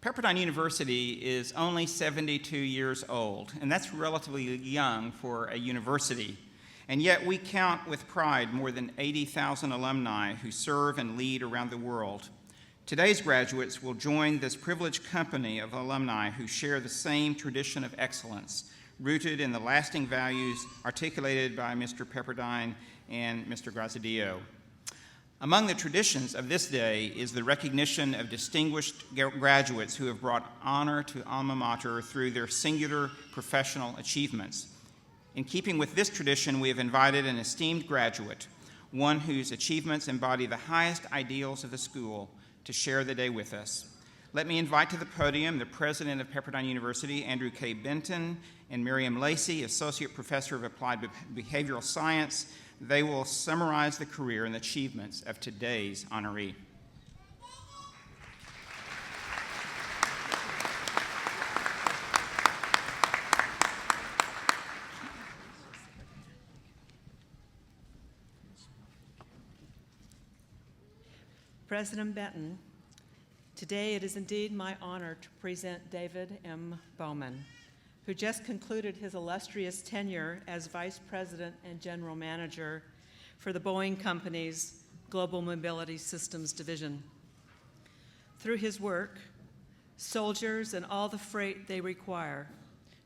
Pepperdine University is only 72 years old, and that's relatively young for a university. And yet we count with pride more than 80,000 alumni who serve and lead around the world. Today's graduates will join this privileged company of alumni who share the same tradition of excellence, rooted in the lasting values articulated by Mr. Pepperdine and Mr. Graziadio. Among the traditions of this day is the recognition of distinguished graduates who have brought honor to alma mater through their singular professional achievements. In keeping with this tradition, we have invited an esteemed graduate, one whose achievements embody the highest ideals of the school, to share the day with us. Let me invite to the podium the president of Pepperdine University, Andrew K. Benton, and Miriam Lacey, associate professor of applied behavioral science. They will summarize the career and achievements of today's honoree. President Benton, today it is indeed my honor to present David M. Bowman, who just concluded his illustrious tenure as Vice President and General Manager for the Boeing Company's Global Mobility Systems Division. Through his work, soldiers and all the freight they require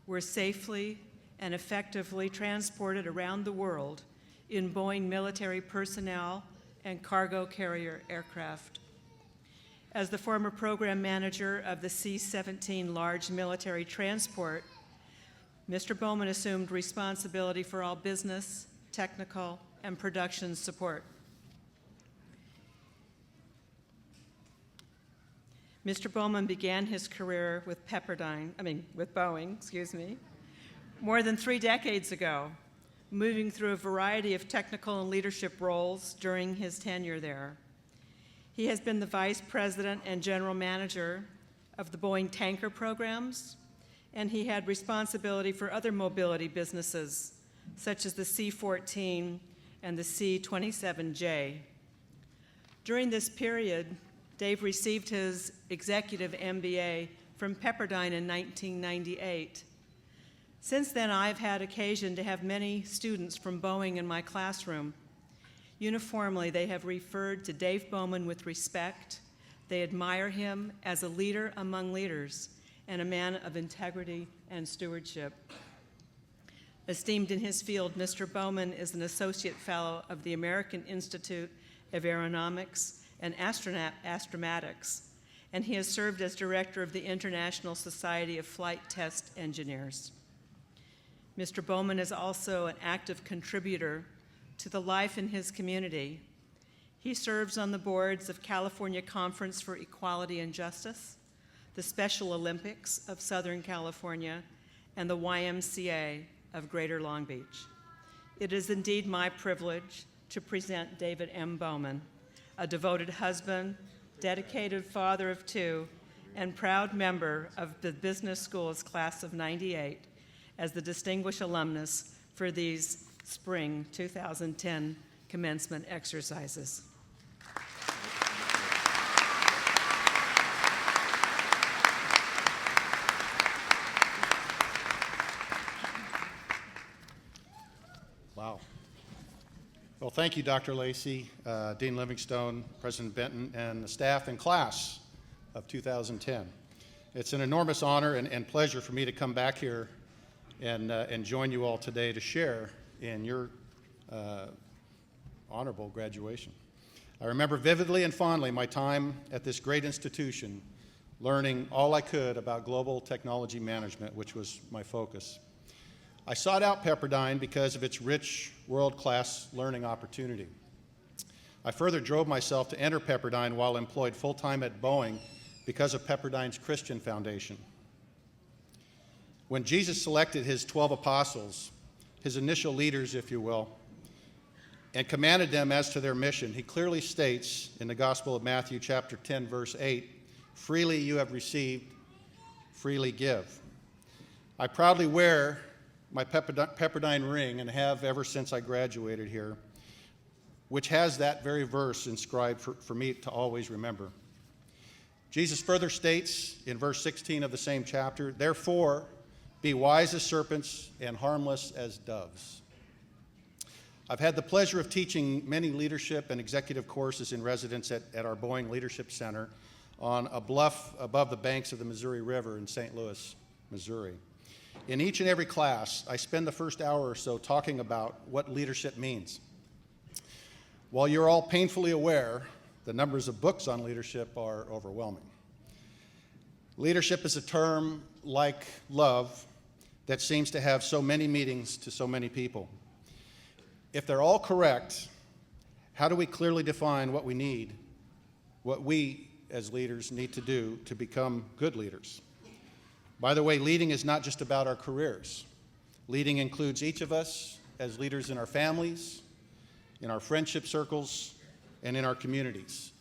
were safely and effectively transported around the world in Boeing military personnel and cargo carrier aircraft. As the former program manager of the C-17 large military transport, Mr. Bowman assumed responsibility for all business, technical, and production support. Mr. Bowman began his career with Boeing, more than 3 decades ago, moving through a variety of technical and leadership roles during his tenure there. He has been the vice president and general manager of the Boeing tanker programs, and he had responsibility for other mobility businesses, such as the C-14 and the C-27J. During this period, Dave received his executive MBA from Pepperdine in 1998. Since then, I've had occasion to have many students from Boeing in my classroom. Uniformly, they have referred to Dave Bowman with respect. They admire him as a leader among leaders and a man of integrity and stewardship. Esteemed in his field, Mr. Bowman is an associate fellow of the American Institute of Aeronautics and Astronautics, and he has served as director of the International Society of Flight Test Engineers. Mr. Bowman is also an active contributor to the life in his community. He serves on the boards of California Conference for Equality and Justice, the Special Olympics of Southern California, and the YMCA of Greater Long Beach. It is indeed my privilege to present David M. Bowman, a devoted husband, dedicated father of 2, and proud member of the business school's class of '98, as the Distinguished Alumnus for these spring 2010 commencement exercises. Wow. Well, thank you, Dr. Lacey, Dean Livingstone, President Benton, and the staff and class of 2010. It's an enormous honor and pleasure for me to come back here and join you all today to share in your honorable graduation. I remember vividly and fondly my time at this great institution, learning all I could about global technology management, which was my focus. I sought out Pepperdine because of its rich, world-class learning opportunity. I further drove myself to enter Pepperdine while employed full-time at Boeing because of Pepperdine's Christian Foundation. When Jesus selected his 12 apostles, his initial leaders, if you will, and commanded them as to their mission, he clearly states in the Gospel of Matthew chapter 10, verse 8, "Freely you have received, freely give." I proudly wear my Pepperdine ring and have ever since I graduated here, which has that very verse inscribed for me to always remember. Jesus further states in verse 16 of the same chapter, "Therefore, be wise as serpents and harmless as doves." I've had the pleasure of teaching many leadership and executive courses in residence at our Boeing Leadership Center on a bluff above the banks of the Missouri River in St. Louis, Missouri. In each and every class, I spend the first hour or so talking about what leadership means. While you're all painfully aware, the numbers of books on leadership are overwhelming. Leadership is a term like love that seems to have so many meanings to so many people. If they're all correct, how do we clearly define what we need, what we as leaders need to do to become good leaders? By the way, leading is not just about our careers. Leading includes each of us as leaders in our families, in our friendship circles, and in our communities.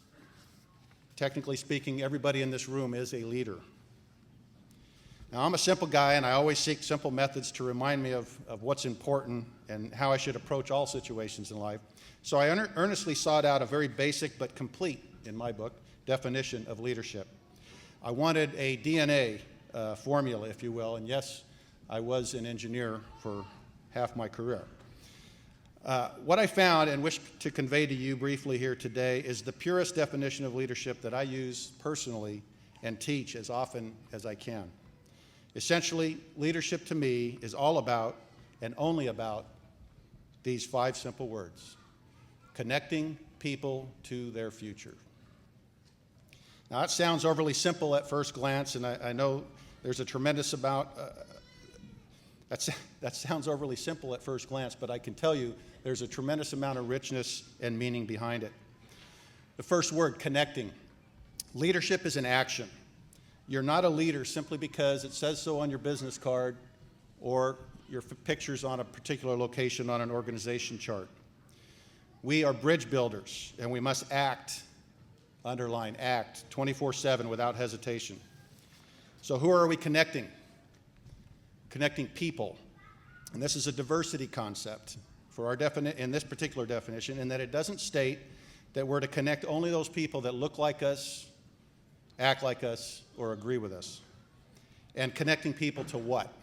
Technically speaking, everybody in this room is a leader. Now, I'm a simple guy, and I always seek simple methods to remind me of what's important and how I should approach all situations in life. So I earnestly sought out a very basic but complete, in my book, definition of leadership. I wanted a DNA formula, if you will, and yes, I was an engineer for half my career. What I found and wish to convey to you briefly here today is the purest definition of leadership that I use personally and teach as often as I can. Essentially, leadership to me is all about and only about these 5 simple words: connecting people to their future. Now, that sounds overly simple at first glance, and I know there's a tremendous amount. That sounds overly simple at first glance, but I can tell you there's a tremendous amount of richness and meaning behind it. The first word, connecting. Leadership is an action. You're not a leader simply because it says so on your business card or your picture's on a particular location on an organization chart. We are bridge builders, and we must act, underline act, 24/7 without hesitation. So who are we connecting? Connecting people. And this is a diversity concept for our in this particular definition, in that it doesn't state that we're to connect only those people that look like us, act like us, or agree with us. And connecting people to what?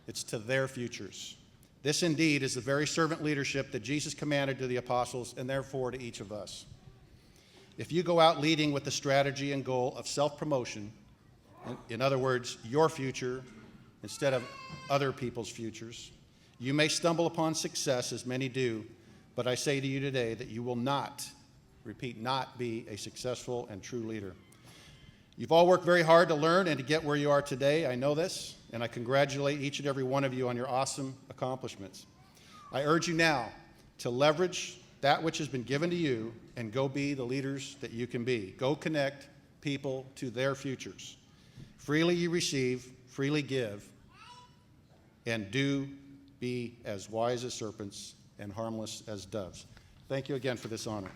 It's to their futures. This indeed is the very servant leadership that Jesus commanded to the apostles and therefore to each of us. If you go out leading with the strategy and goal of self-promotion, in other words, your future instead of other people's futures, you may stumble upon success, as many do, but I say to you today that you will not, repeat, not be a successful and true leader. You've all worked very hard to learn and to get where you are today. I know this, and I congratulate each and every one of you on your awesome accomplishments. I urge you now to leverage that which has been given to you and go be the leaders that you can be. Go connect people to their futures. Freely you receive, freely give, and do be as wise as serpents and harmless as doves. Thank you again for this honor.